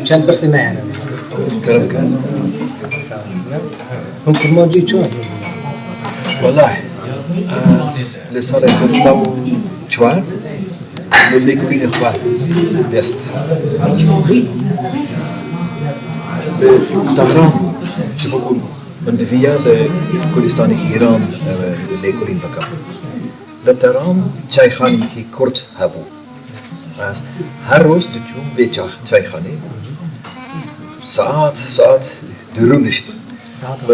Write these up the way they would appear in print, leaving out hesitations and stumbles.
چند برسه معنا ممكن ما جيت شو والله لسال كفتاو شوار واللي كبير إخوان دست طهران شوفوا مندفيا لكردستان إيران اللي كورين بكا لطهران چای خانی کی کرد هبو از هر روز دچون به چای خانی ساعت درون نشد و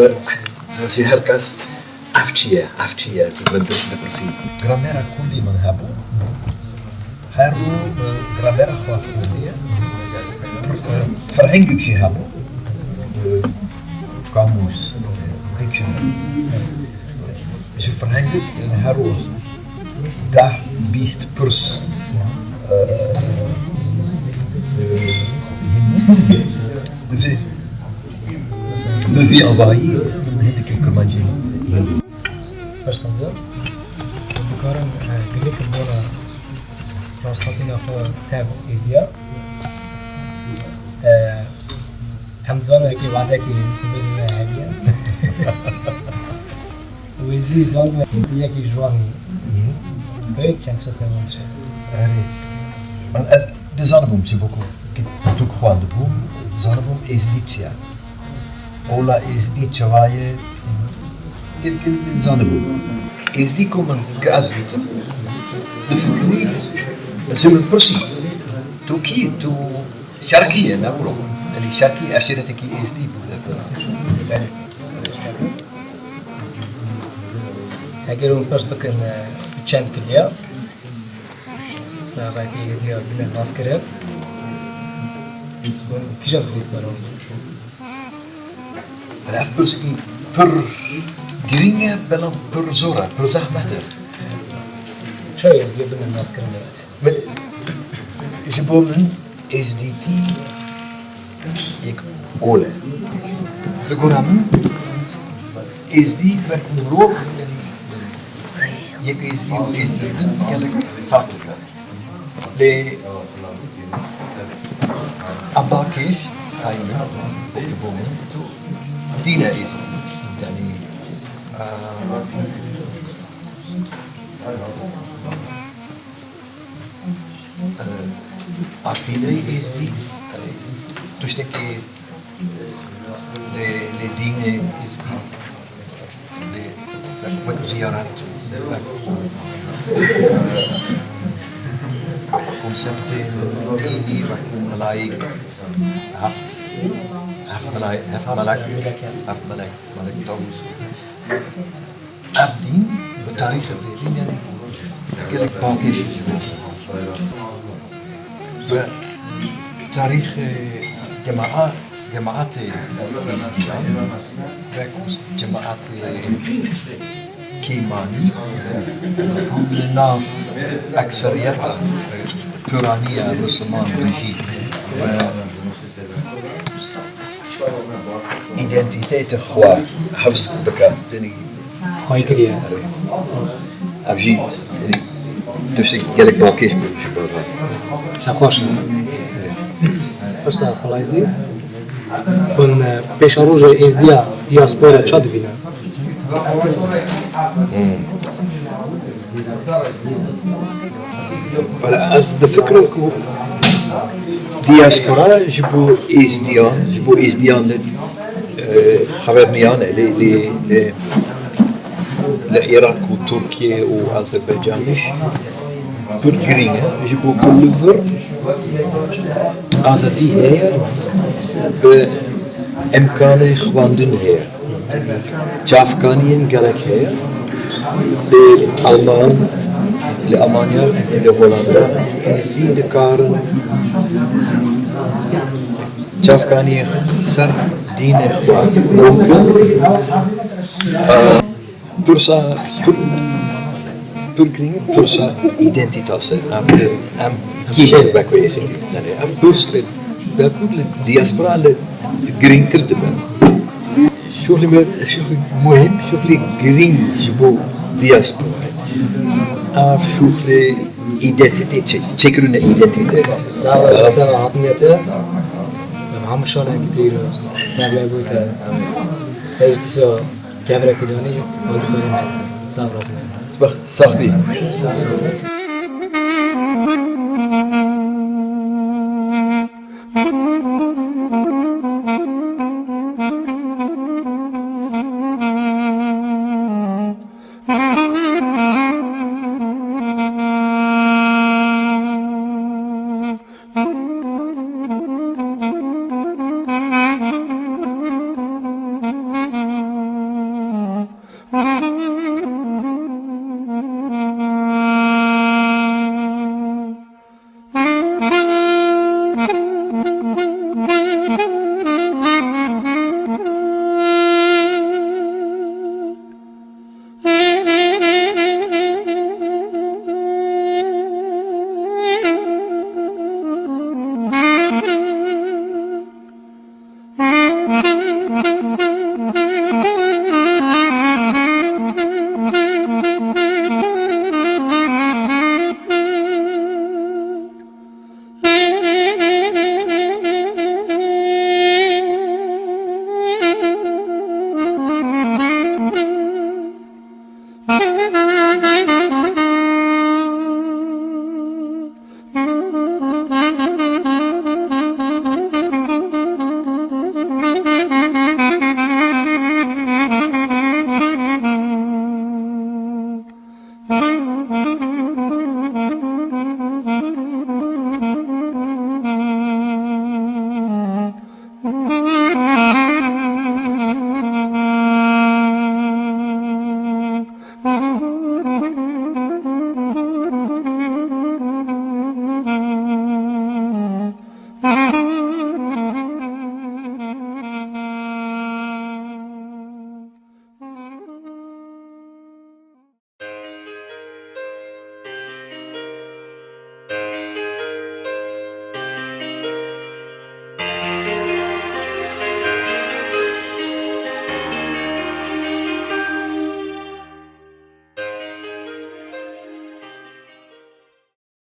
شی هر کس افچیه من داشت بپرسی گرامر کردی من هبو هر رو گرامر خواه کردیه فرهنگی چی هبو قاموس دیکشنری شو فرهنگی هر روز 10-20% لفي أضاعي هندك الكرمانجي برسنده بكارم قلت البورا راستاتين أخو تاب إزديا همزانو هكي بعدك سبيل هابيا وإزدي زانو يكي جواني بيت چند شو سيمان شد من از زانبوم سی بکو تو خوان دبوم زانبوم ازدیچیا اولا ازدیچوایه کل زانبوم ازدیکو من کازدیت نفكري زمن برسي تو كي تو شرقية نقوله اللي شرقي عشيرتك ازدي هاجرون برس بكن چند كليا ساعتي زياد بنا ناس كرب كيشان خليت برام العف برسكي بر جرينيا بلا بر زورا بر زحمته شو يزيد بنا ناس كرب جبومن SDT يك أولى بقولهم SD بكمروف يك SD وSD يلك فرق ل أباكيش هاي جبومن دينا اسم يعني عقيدة SD تشتكي لدين SD وزيارات concept ديني وكم ملايك هفت ملاك طاووس الدين والتاريخ الدين يعني كلك باكيش تاريخ جماعات الإسلام جماعات كيماني لنا أكثريتها كورانية مسلمان بجي إيدنتيتي خوا حفظ بكا دني خواهي كريا أبجي يعني تشتي قالك باكيش بالجبر شاخوش برسا خلايزي كن بيش روجة إزديا دياسبورا تشاد بينا ولا از الفكرة كو دياسبورا جبو إزديان خبر ميان لإيراق وتركيا وأذربيجانش برجرينه جبو كل فر آزادي هي بإمكان خواندن هي جافكانيين جالك هي بالألمان لألمانيا لهولندا إزدي دكارن جافكاني سر دين إخوان ممكن برسا برجرينه برسا إدنتيتاسه أم كيه بكويسة يعني أم برس بكل دياسبورا لجرين تردبه شو اللي مهم شو اللي جرين جبو دياسبورا شو اللي إيدنتيتي تشكرون إيدنتيتي لا مثلا عطنيته همشون كتير نبلا بوده هیچ چیزا کبره کدانی ولی خیلی نمی‌کنه. صاحبي